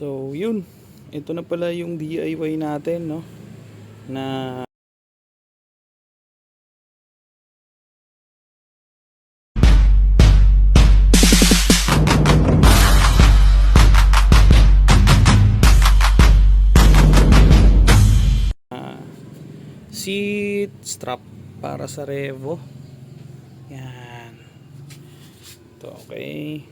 So yun, ito na pala yung DIY natin, no, na seat strap para sa Revo. Yan. Ito, okay.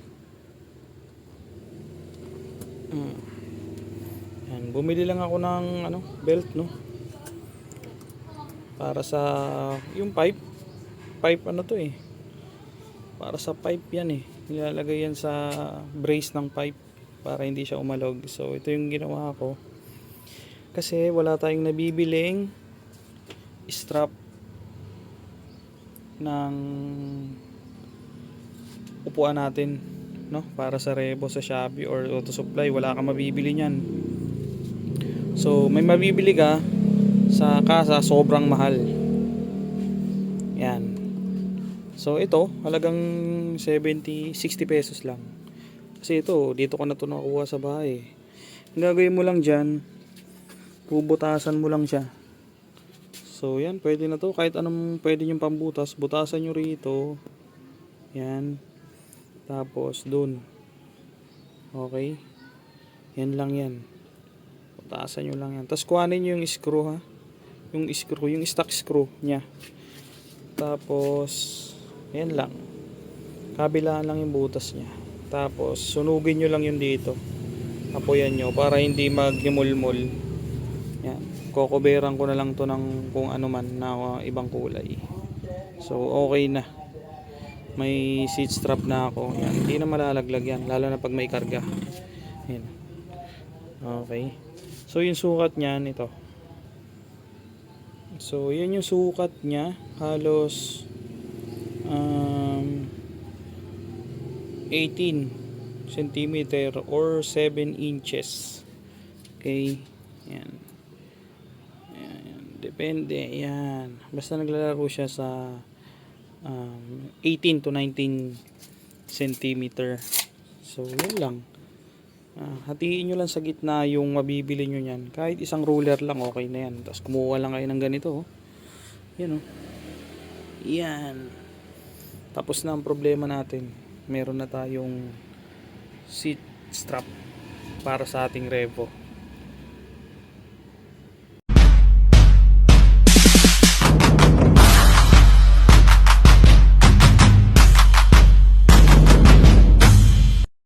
Yan, bumili lang ako ng belt, no, para sa yung pipe ano to eh, para sa pipe yan eh, nilalagay yan sa brace ng pipe para hindi siya umalog. So ito yung ginawa ko kasi wala tayong nabibiling strap ng upuan natin, no, para sa Revo sa Shopee or Auto Supply. Wala kang mabibili niyan. So may mabibili ka sa kasa, sobrang mahal. Yan. So ito halagang 60 pesos lang. Kasi ito, dito ko na ito nakuha sa bahay. Ang gagawin mo lang dyan, bubutasan mo lang siya. So yan, pwede na to. Kahit anong pwede yung pambutas, butasan nyo rito. Yan. Tapos dun. Okay. Yan lang yan. Butasan nyo lang yan. Tapos kuhanin nyo yung screw, ha. Yung screw, yung stock screw nya. Tapos yan lang. Kabilaan lang yung butas nya. Tapos sunugin nyo lang yun dito. Apoyan nyo para hindi magmulmul. Yan. Kokoberan ko na lang to ng kung ano man na ibang kulay. So okay na. May seat strap na ako. Yan. Hindi na malalaglag yan. Lalo na pag may karga. Yan. Okay. So yung sukat niyan ito. So yan yung sukat niya. Halos 18 centimeter or 7 inches. Okay. Yan. Depende, yan. Basta naglalaro siya sa 18 to 19 centimeter. So, yun lang. Hatiin nyo lang sa gitna yung mabibili nyo yan. Kahit isang ruler lang, okay na yan. Tapos kumuha lang kayo ng ganito. Oh. Yan, oh. Yan. Tapos na ang problema natin. Meron na tayong seat strap para sa ating Revo.